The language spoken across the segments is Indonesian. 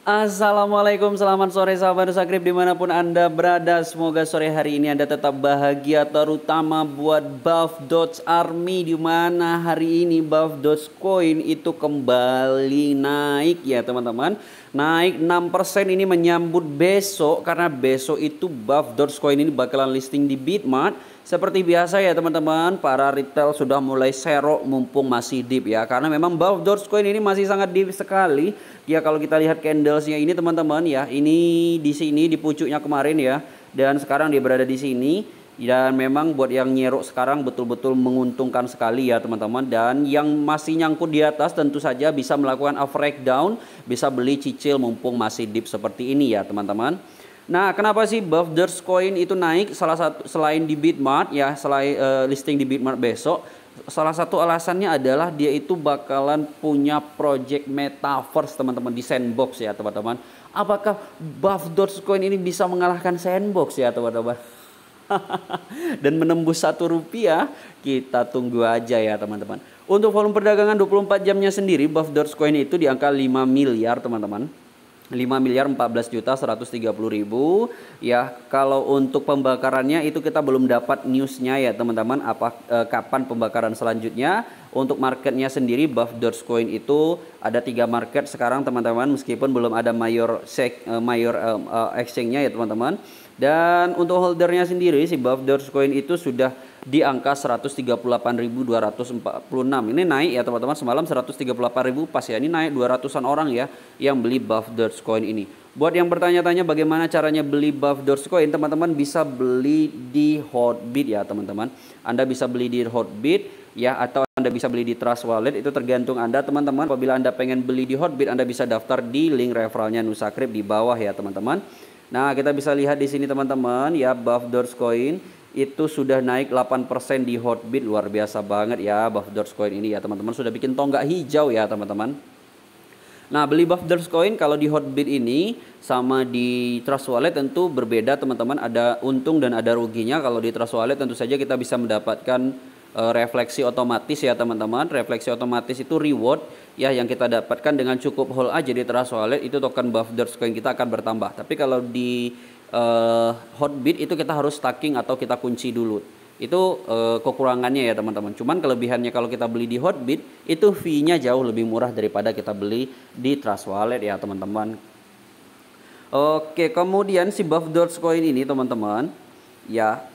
Assalamualaikum, selamat sore sahabat Nusakrip dimanapun Anda berada. Semoga sore hari ini Anda tetap bahagia, terutama buat Buff Dots Army, di mana hari ini Buff Dots Coin itu kembali naik ya teman-teman. Naik 6% ini menyambut besok, karena besok itu Buff Dots Coin ini bakalan listing di Bitmart. Seperti biasa ya teman-teman, para retail sudah mulai serok mumpung masih dip ya. Karena memang Buff Dots Coin ini masih sangat dip sekali. Ya kalau kita lihat candlesnya ini teman-teman ya, ini di sini di pucuknya kemarin ya, dan sekarang dia berada di sini. Dan memang buat yang nyerok sekarang betul-betul menguntungkan sekali ya teman-teman. Dan yang masih nyangkut di atas tentu saja bisa melakukan a breakdown, bisa beli cicil mumpung masih dip seperti ini ya teman-teman. Nah, kenapa sih Buff Dots Coin itu naik? Salah satu selain di Bitmart ya, selain listing di Bitmart besok, salah satu alasannya adalah dia itu bakalan punya project metaverse teman-teman di Sandbox ya teman-teman. Apakah Buff Dots Coin ini bisa mengalahkan Sandbox ya teman-teman? Dan menembus Rp1, kita tunggu aja ya teman-teman. Untuk volume perdagangan 24 jamnya sendiri, Buff Dots Coin itu di angka 5 miliar teman-teman. 5.014.130.000 ya. Kalau untuk pembakarannya itu kita belum dapat newsnya ya teman-teman, kapan pembakaran selanjutnya. Untuk marketnya sendiri Buff Dots Coin itu ada 3 market sekarang teman-teman, meskipun belum ada mayor exchange-nya ya teman-teman. Dan untuk holdernya sendiri si Buff Dots Coin itu sudah di angka 138.246. Ini naik ya teman-teman, semalam 138.000 pas ya. Ini naik 200-an orang ya yang beli Buff Dots Coin ini. Buat yang bertanya-tanya bagaimana caranya beli Buff Dots Coin, teman-teman bisa beli di Hotbit ya teman-teman. Anda bisa beli di Hotbit ya, atau Anda bisa beli di Trust Wallet, itu tergantung Anda teman-teman. Apabila Anda pengen beli di Hotbit, Anda bisa daftar di link referralnya Nusakrip di bawah ya teman-teman. Nah, kita bisa lihat di sini teman-teman ya, Buff Dots Coin itu sudah naik 8% di Hotbit. Luar biasa banget ya Buff Dots Coin ini ya teman-teman, sudah bikin tonggak hijau ya teman-teman. Nah, beli Buff Dots Coin kalau di Hotbit ini sama di Trust Wallet tentu berbeda teman-teman, ada untung dan ada ruginya. Kalau di Trust Wallet tentu saja kita bisa mendapatkan refleksi otomatis ya teman-teman. Refleksi otomatis itu reward ya yang kita dapatkan dengan cukup hold aja di Trust Wallet, itu token Buff Dots Coin kita akan bertambah. Tapi kalau di Hotbit itu kita harus stacking atau kita kunci dulu. Itu kekurangannya ya teman-teman. Cuman kelebihannya kalau kita beli di Hotbit itu fee-nya jauh lebih murah daripada kita beli di Trust Wallet ya teman-teman. Oke, kemudian si Buff Dots Coin ini teman-teman ya,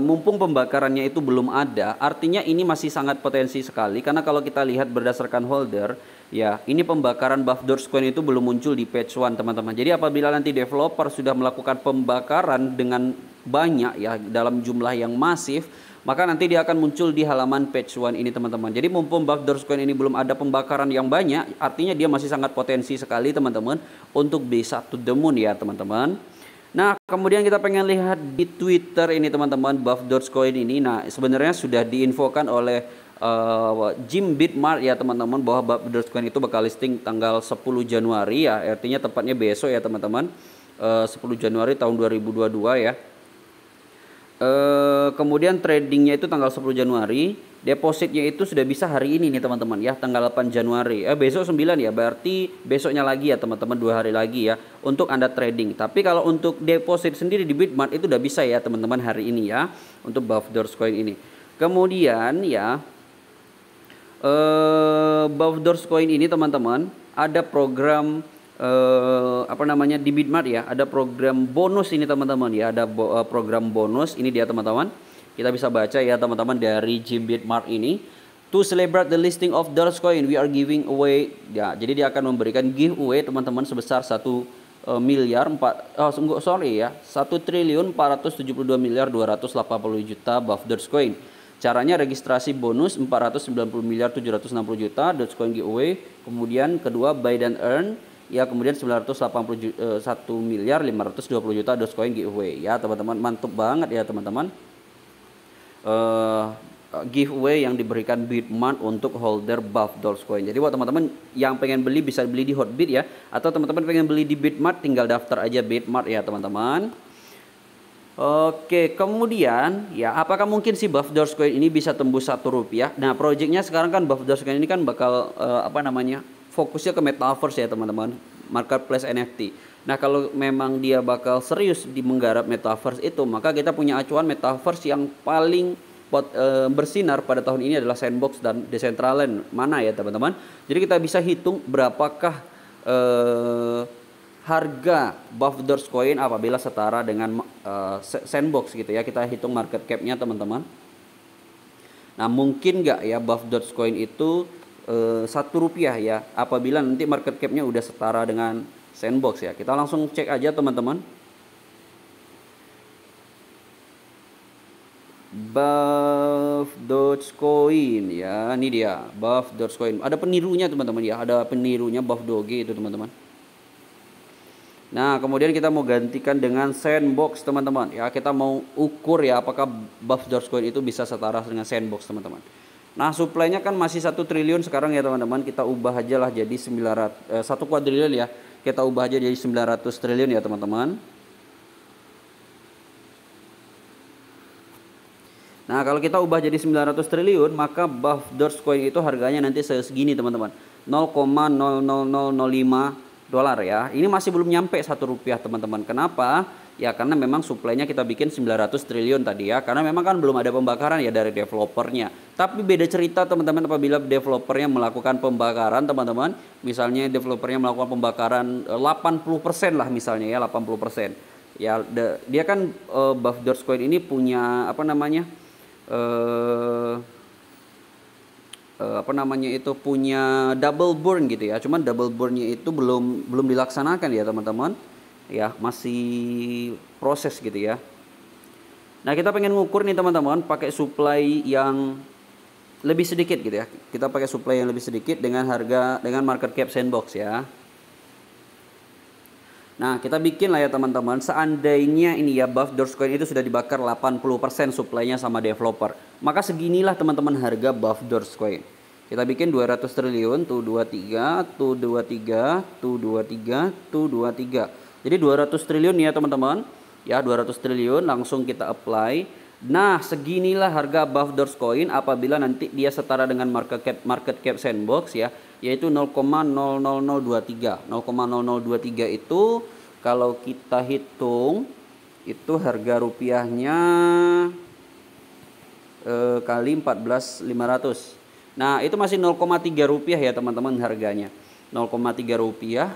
mumpung pembakarannya itu belum ada, artinya ini masih sangat potensi sekali. Karena kalau kita lihat berdasarkan holder ya, ini pembakaran Buff Dots Coin itu belum muncul di page 1 teman-teman. Jadi apabila nanti developer sudah melakukan pembakaran dengan banyak ya, dalam jumlah yang masif, maka nanti dia akan muncul di halaman page 1 ini teman-teman. Jadi mumpung Buff Dots Coin ini belum ada pembakaran yang banyak, artinya dia masih sangat potensi sekali teman-teman untuk bisa to the moon ya teman-teman. Nah, kemudian kita pengen lihat di Twitter ini teman-teman, Buff Dots Coin ini. Nah, sebenarnya sudah diinfokan oleh Jim Bitmart ya teman-teman, bahwa Buff Dots Coin itu bakal listing tanggal 10 Januari ya, artinya tepatnya besok ya teman-teman, 10 Januari tahun 2022 ya. Kemudian tradingnya itu tanggal 10 Januari, depositnya itu sudah bisa hari ini nih teman-teman ya, tanggal 8 Januari. Besok 9 ya, berarti besoknya lagi ya teman-teman, 2 hari lagi ya untuk Anda trading. Tapi kalau untuk deposit sendiri di Bitmart itu udah bisa ya teman-teman hari ini ya, untuk Buff Dots Coin ini. Kemudian ya, Buff Dots Coin ini teman-teman ada program di Bitmart ya, ada program bonus ini teman-teman ya, ada program bonus ini dia teman-teman. Kita bisa baca ya teman-teman dari Jim Bitmart ini. To celebrate the listing of Dots Coin, we are giving away ya. Jadi dia akan memberikan giveaway teman-teman sebesar 1 triliun 472 miliar 280 juta Buff Dots Coin. Caranya registrasi bonus 490 miliar 760 juta Dots Coin giveaway. Kemudian kedua buy dan earn ya, kemudian 981 miliar 520 juta Dots Coin giveaway ya teman-teman. Mantap banget ya teman-teman, giveaway yang diberikan Bitmart untuk holder Buff Dots Coin. Jadi buat teman-teman yang pengen beli bisa beli di Hotbit ya, atau teman-teman pengen beli di Bitmart tinggal daftar aja Bitmart ya teman-teman. Oke, kemudian ya, apakah mungkin si Buff Dots Coin ini bisa tembus Rp1? Nah, proyeknya sekarang kan Buff Dots Coin ini kan bakal fokusnya ke metaverse ya teman-teman. marketplace NFT. Nah, kalau memang dia bakal serius di menggarap metaverse itu, maka kita punya acuan metaverse yang paling bersinar pada tahun ini adalah Sandbox dan Decentraland. Mana ya teman-teman? Jadi kita bisa hitung berapakah harga Buff Dogecoin apabila setara dengan Sandbox gitu ya. Kita hitung market cap-nya teman-teman. Nah, mungkin nggak ya Buff Dogecoin itu Rp1 ya apabila nanti market cap-nya udah setara dengan Sandbox ya. Kita langsung cek aja teman-teman. Buff Dogecoin ya, ini dia Buff Dogecoin. Ada penirunya teman-teman ya, ada penirunya Buff Doge itu teman-teman. Nah, kemudian kita mau gantikan dengan Sandbox teman-teman ya. Kita mau ukur ya apakah Buff Dogecoin itu bisa setara dengan Sandbox teman-teman. Nah, supply-nya kan masih 1 triliun sekarang ya teman-teman. Kita1 kuadriliun ya. Kita ubah aja jadi 900 triliun ya teman-teman. Nah, kalau kita ubah jadi 900 triliun, maka Buff Dogecoin itu harganya nanti segini teman-teman. 0,00005 dolar ya. Ini masih belum nyampe Rp1 teman-teman. Kenapa? Ya karena memang suplainya kita bikin 900 triliun tadi ya. Karena memang kan belum ada pembakaran ya dari developernya. Tapi beda cerita teman-teman apabila developernya melakukan pembakaran teman-teman. Misalnya developernya melakukan pembakaran 80% lah misalnya ya 80%. Ya dia kan Buff Dogecoin ini punya punya double burn gitu ya. Cuman double burnnya itu belum dilaksanakan ya teman-teman. Ya masih proses gitu ya. Nah, kita pengen ngukur nih teman-teman pakai supply yang lebih sedikit gitu ya. Kita pakai supply yang lebih sedikit dengan market cap Sandbox ya. Nah, kita bikin lah ya teman-teman. Seandainya ini ya Buff Dogecoin itu sudah dibakar 80% supply-nya sama developer, maka seginilah teman-teman harga Buff Dogecoin. Kita bikin 200 triliun, tuh 23, tuh 23, tuh 23, tuh 23. Jadi 200 triliun ya teman-teman. Ya 200 triliun langsung kita apply. Nah, seginilah harga Buff Dogecoin apabila nanti dia setara dengan market cap Sandbox ya, yaitu 0,00023. 0,0023 itu kalau kita hitung itu harga rupiahnya kali 14.500. Nah, itu masih 0,3 rupiah ya teman-teman harganya. 0,3 rupiah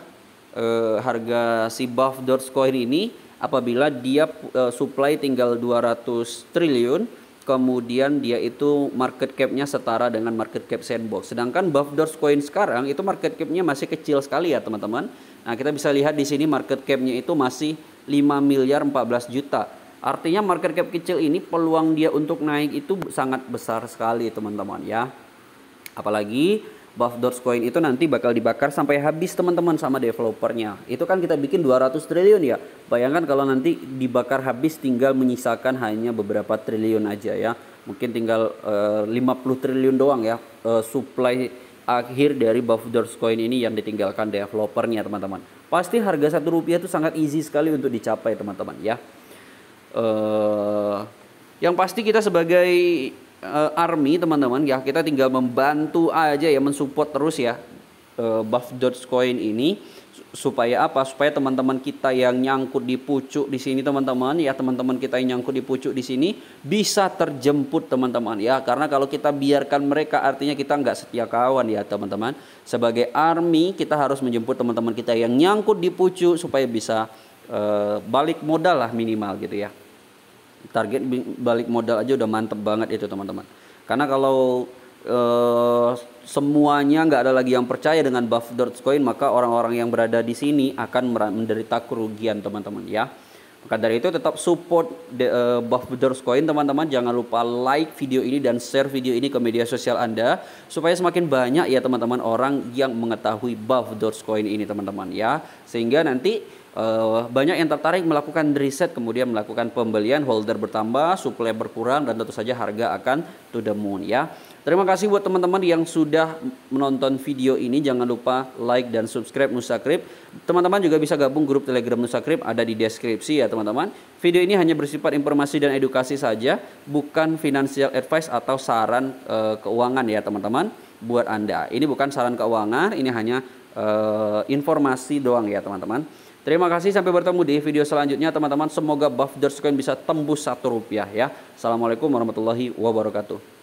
harga si Buff Dogecoin ini apabila dia supply tinggal 200 triliun, kemudian dia itu market cap-nya setara dengan market cap Sandbox. Sedangkan Buff Dogecoin sekarang itu market cap-nya masih kecil sekali ya teman-teman. Nah, kita bisa lihat di sini market cap-nya itu masih 5 miliar 14 juta. Artinya market cap kecil ini peluang dia untuk naik itu sangat besar sekali teman-teman ya. Apalagi Buff Dogecoin itu nanti bakal dibakar sampai habis teman-teman sama developernya. Itu kan kita bikin 200 triliun ya. Bayangkan kalau nanti dibakar habis tinggal menyisakan hanya beberapa triliun aja ya. Mungkin tinggal 50 triliun doang ya supply akhir dari Buff Dogecoin ini yang ditinggalkan developernya teman-teman. Pasti harga Rp1 itu sangat easy sekali untuk dicapai teman-teman ya. Yang pasti kita sebagai army teman-teman ya, kita tinggal membantu aja ya, mensupport terus ya Buff Dogecoin ini supaya apa? Supaya teman-teman kita yang nyangkut di pucuk di sini teman-teman ya, teman-teman kita yang nyangkut di pucuk di sini bisa terjemput teman-teman ya. Karena kalau kita biarkan mereka artinya kita nggak setia kawan ya teman-teman. Sebagai army kita harus menjemput teman-teman kita yang nyangkut di pucuk supaya bisa balik modal lah minimal gitu ya. Target balik modal aja udah mantep banget itu teman-teman. Karena kalau semuanya nggak ada lagi yang percaya dengan Buff Dogecoin, maka orang-orang yang berada di sini akan menderita kerugian teman-teman ya. Maka dari itu tetap support Buff Dogecoin teman-teman. Jangan lupa like video ini dan share video ini ke media sosial Anda supaya semakin banyak ya teman-teman orang yang mengetahui Buff Dogecoin ini teman-teman ya. Sehingga nanti banyak yang tertarik melakukan riset, kemudian melakukan pembelian, holder bertambah, supply berkurang, dan tentu saja harga akan to the moon ya. Terima kasih buat teman-teman yang sudah menonton video ini. Jangan lupa like dan subscribe Nusakrip. Teman-teman juga bisa gabung grup Telegram Nusakrip, ada di deskripsi ya teman-teman. Video ini hanya bersifat informasi dan edukasi saja, bukan financial advice atau saran keuangan ya teman-teman buat Anda. Ini bukan saran keuangan, ini hanya informasi doang ya teman-teman. Terima kasih, sampai bertemu di video selanjutnya teman-teman. Semoga buff Dogecoin bisa tembus Rp1 ya. Assalamualaikum warahmatullahi wabarakatuh.